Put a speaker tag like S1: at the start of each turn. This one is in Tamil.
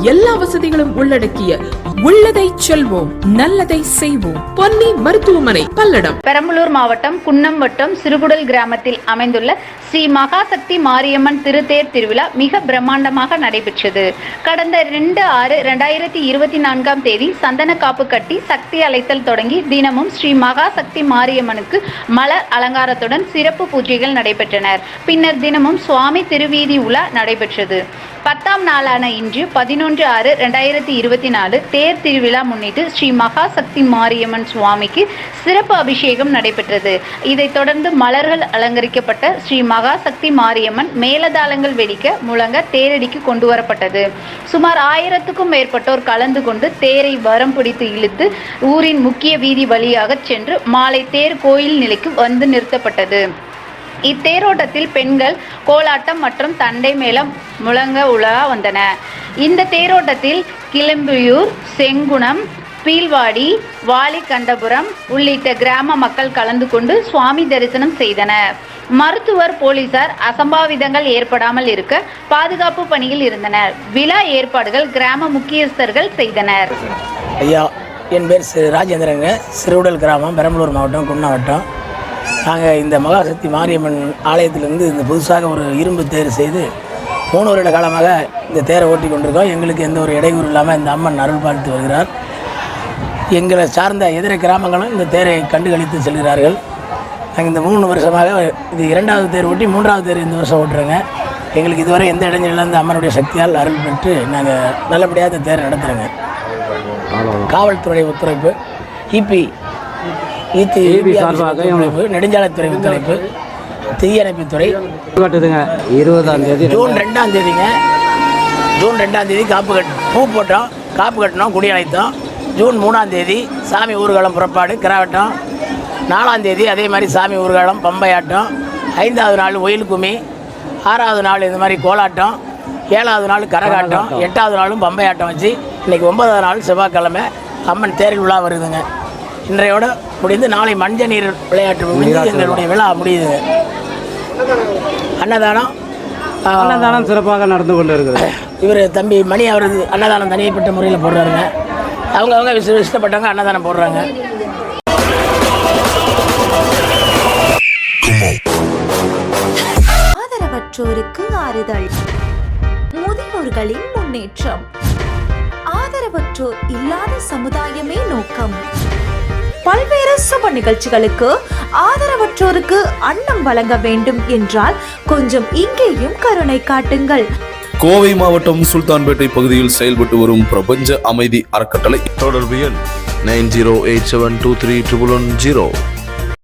S1: எல்லா வசதிகளும் உள்ளடக்கிய உள்ளதை செல்வோம் நல்லதை செய்வோம் பொன்னி மருத்துவமனை பல்லடம்.
S2: பெரம்பலூர் மாவட்டம் குன்னம் வட்டம் சிறுகுடல் கிராமத்தில் அமைந்துள்ள ஸ்ரீ மகாசக்தி மாரியம்மன் திருத்தேர் திருவிழா மிக பிரம்மாண்டமாக நடைபெற்றது. கடந்த 2/6/2024 சந்தன காப்பு கட்டி சக்தி அழைத்தல் தொடங்கி தினமும் ஸ்ரீ மகாசக்தி மாரியம்மனுக்கு மலர் அலங்காரத்துடன் சிறப்பு பூஜைகள் நடைபெற்றன. பின்னர் தினமும் சுவாமி திருவீதி உலா நடைபெற்றது. 10ஆம் நாளான இன்று 11/6/2024 தேர் திருவிழா முன்னிட்டு ஸ்ரீ மகாசக்தி மாரியம்மன் சுவாமிக்கு சிறப்பு அபிஷேகம் நடைபெற்றது. இதைத் தொடர்ந்து மலர்கள் அலங்கரிக்கப்பட்ட ஸ்ரீ மகாசக்தி மாரியம்மன் மேலதாளங்கள் வெடிக்க முழங்க தேரடிக்கு கொண்டு வரப்பட்டது. சுமார் 1000க்கும் மேற்பட்டோர் கலந்து கொண்டு தேரை வரம் பிடித்து இழுத்து ஊரின் முக்கிய வீதி வழியாக சென்று மாலை தேர் கோயில் நிலைக்கு வந்து நிறுத்தப்பட்டது. இத்தேரோட்டத்தில் பெண்கள் கோலாட்டம் மற்றும் தண்டை மேளம் முழங்க உலா வந்தன. இந்த தேரோட்டத்தில் கிளம்பியூர், செங்குணம், பீல்வாடி, வாலிகண்டபுரம் உள்ளிட்ட கிராம மக்கள் கலந்து கொண்டு சுவாமி தரிசனம் செய்தனர். மருத்துவர், போலீசார் அசம்பாவிதங்கள் ஏற்படாமல் இருக்க பாதுகாப்பு பணியில் இருந்தனர். விழா ஏற்பாடுகள் கிராம முக்கியஸ்தர்கள் செய்தனர்.
S3: ஐயா, என் பேர் ராஜேந்திரங்க. சிறுகுடல் கிராமம், பெரம்பலூர் மாவட்டம், குன்னம் வட்டம். நாங்கள் இந்த மகாசக்தி மாரியம்மன் ஆலயத்திலிருந்து இந்த புதுசாக ஒரு இரும்பு தேர் செய்து 3 வருட காலமாக இந்த தேரை ஓட்டி கொண்டிருக்கோம். எங்களுக்கு எந்த ஒரு இடையூறு இல்லாமல் இந்த அம்மன் அருள் பாலித்து வருகிறார். எங்களை சார்ந்த இதர கிராமங்களும் இந்த தேரை கண்டுகளித்து செல்கிறார்கள். நாங்கள் இந்த 3 வருஷமாக இது 2வது தேர் ஓட்டி 3வது தேர் இந்த வருஷம் ஓட்டுறோங்க. எங்களுக்கு இதுவரை எந்த இடைஞ்சலும் இந்த அம்மனுடைய சக்தியால் அருள் பெற்று நாங்கள் நல்லபடியாக இந்த தேரை நடத்துகிறோங்க. காவல்துறை ஒத்துழைப்பு, நெடுஞ்சாலைத்துறை ஒத்துழைப்பு, தீயணைப்புத்துறை.
S4: 20ஆம் தேதி
S3: ஜூன் 2ஆம் தேதிங்க. ஜூன் 2ஆம் தேதி பூ போட்டோம், காப்பு கட்டினோம், குடி அழைத்தோம். ஜூன் 3ஆம் தேதி சாமி ஊர்வலம் புறப்பாடு கிராவட்டம். 4ஆம் தேதி அதே மாதிரி சாமி ஊர்வலம் பம்பையாட்டம். 5வது நாள் ஒயில் கும்மி. 6வது நாள் இந்த மாதிரி கோலாட்டம். 7வது நாள் கரகாட்டம். 8வது நாளும் பம்பையாட்டம் வச்சு இன்றைக்கி 9வது நாள் செவ்வாய்க்கிழமை அம்மன் தேரில் விழா வருதுங்க. இன்றையோட முடிந்து நாளை மஞ்சள் நீர் விளையாட்டு முடிந்து எங்களுடைய விழா முடியுதுங்க. அன்னதானம்
S4: சிறப்பாக நடந்து கொண்டு இருக்குது.
S3: இவர் தம்பி மணி அவரது அன்னதானம் தனிப்பட்ட முறையில் போடுறாருங்க. அவங்க இஷ்டப்பட்டவங்க அன்னதானம் போடுறாங்க.
S5: ஆதரவற்றோருக்கு ஆறுதல், முதியோர்களின் முன்னேற்றம், ஆதரவற்றோர் இல்லாத சமுதாயமே நோக்கம். பல்வேறு சுப நிகழ்ச்சிகளுக்கு ஆதரவற்றோருக்கு அன்னம் வழங்க வேண்டும் என்றால் கொஞ்சம் இங்கேயும் கருணை காட்டுங்கள்.
S6: கோவை மாவட்டம் சுல்தான்பேட்டை பகுதியில் செயல்பட்டு வரும் பிரபஞ்ச அமைதி அறக்கட்டளை. தொடர்பு எண் 9087231110.